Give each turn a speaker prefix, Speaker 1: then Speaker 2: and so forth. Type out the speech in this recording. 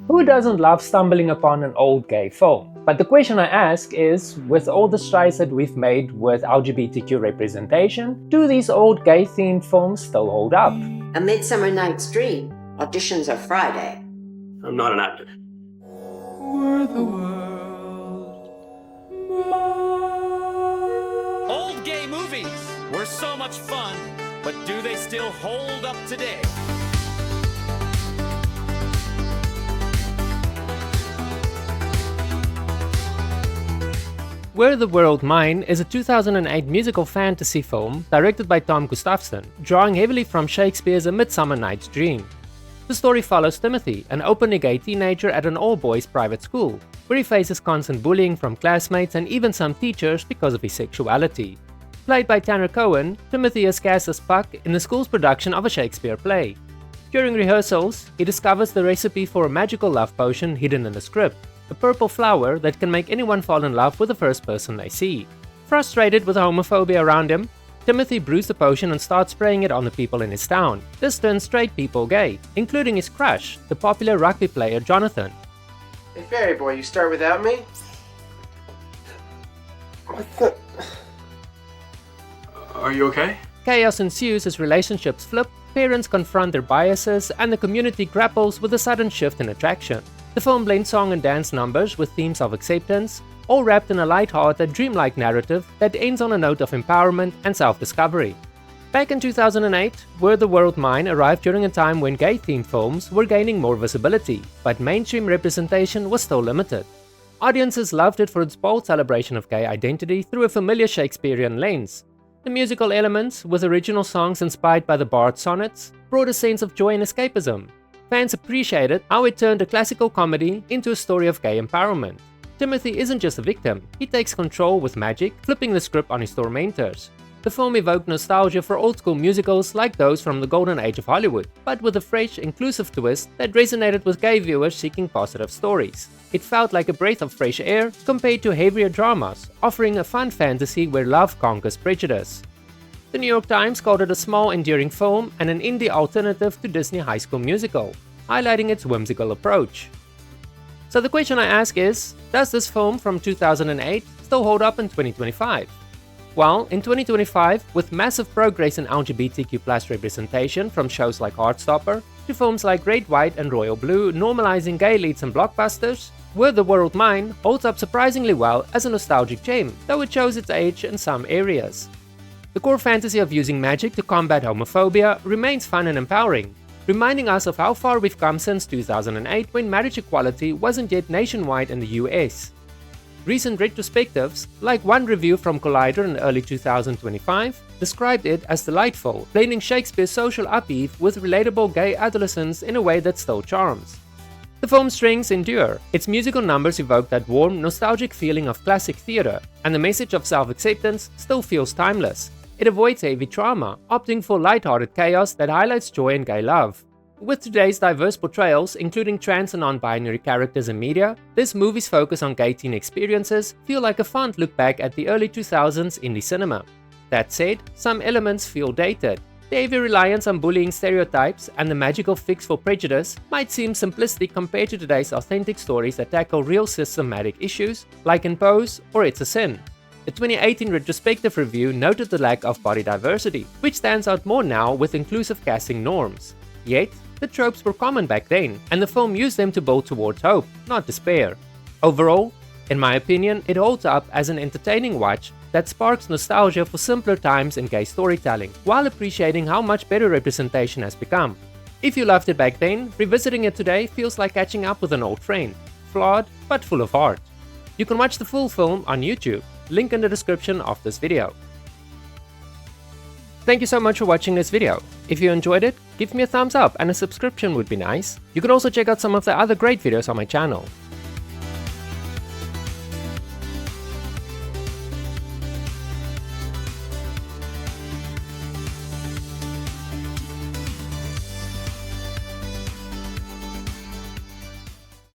Speaker 1: Who doesn't love stumbling upon an old gay film? But the question I ask is, with all the strides that we've made with LGBTQ representation, do these old gay-themed films still hold up?
Speaker 2: A Midsummer Night's Dream. Auditions are Friday.
Speaker 3: I'm not an actor.
Speaker 4: Were the world mine?
Speaker 5: Old gay movies were so much fun, but do they still hold up today?
Speaker 1: Were the World Mine is a 2008 musical fantasy film directed by Tom Gustafson, drawing heavily from Shakespeare's A Midsummer Night's Dream. The story follows Timothy, an openly gay teenager at an all-boys private school, where he faces constant bullying from classmates and even some teachers because of his sexuality. Played by Tanner Cohen, Timothy is cast as Puck in the school's production of a Shakespeare play. During rehearsals, he discovers the recipe for a magical love potion hidden in the script, a purple flower that can make anyone fall in love with the first person they see. Frustrated with the homophobia around him, Timothy brews the potion and starts spraying it on the people in his town. This turns straight people gay, including his crush, the popular rugby player Jonathan.
Speaker 6: Hey fairy boy, you start without me? What the...
Speaker 3: Are you okay?
Speaker 1: Chaos ensues as relationships flip, parents confront their biases, and the community grapples with a sudden shift in attraction. The film blends song and dance numbers with themes of acceptance, all wrapped in a light-hearted, dreamlike narrative that ends on a note of empowerment and self-discovery. Back in 2008, Were the World Mine arrived during a time when gay-themed films were gaining more visibility, but mainstream representation was still limited. Audiences loved it for its bold celebration of gay identity through a familiar Shakespearean lens. The musical elements, with original songs inspired by the Bard's sonnets, brought a sense of joy and escapism. Fans appreciated how it turned a classical comedy into a story of gay empowerment. Timothy isn't just a victim, he takes control with magic, flipping the script on his tormentors. The film evoked nostalgia for old-school musicals like those from the golden age of Hollywood, but with a fresh, inclusive twist that resonated with gay viewers seeking positive stories. It felt like a breath of fresh air compared to heavier dramas, offering a fun fantasy where love conquers prejudice. The New York Times called it a small, enduring film and an indie alternative to Disney High School Musical, highlighting its whimsical approach. So the question I ask is, does this film from 2008 still hold up in 2025? Well, in 2025, with massive progress in LGBTQ+ representation from shows like Heartstopper to films like Red, White and Royal Blue normalizing gay leads in blockbusters, Were the World Mine holds up surprisingly well as a nostalgic gem, though it shows its age in some areas. The core fantasy of using magic to combat homophobia remains fun and empowering, reminding us of how far we've come since 2008 when marriage equality wasn't yet nationwide in the US. Recent retrospectives, like one review from Collider in early 2025, described it as delightful, blending Shakespeare's social upheave with relatable gay adolescents in a way that still charms. The film's strengths endure. Its musical numbers evoke that warm, nostalgic feeling of classic theatre, and the message of self-acceptance still feels timeless. It avoids heavy trauma, opting for light-hearted chaos that highlights joy and gay love. With today's diverse portrayals, including trans and non-binary characters in media, this movie's focus on gay teen experiences feel like a fond look back at the early 2000s indie cinema. That said, some elements feel dated. The heavy reliance on bullying stereotypes and the magical fix for prejudice might seem simplistic compared to today's authentic stories that tackle real systematic issues, like in Pose or It's a Sin. The 2018 retrospective review noted the lack of body diversity, which stands out more now with inclusive casting norms. Yet, the tropes were common back then, and the film used them to build towards hope, not despair. Overall, in my opinion, it holds up as an entertaining watch that sparks nostalgia for simpler times in gay storytelling, while appreciating how much better representation has become. If you loved it back then, revisiting it today feels like catching up with an old friend, flawed but full of heart. You can watch the full film on YouTube, link in the description of this video. Thank you so much for watching this video. If you enjoyed it, give me a thumbs up and a subscription would be nice. You can also check out some of the other great videos on my channel.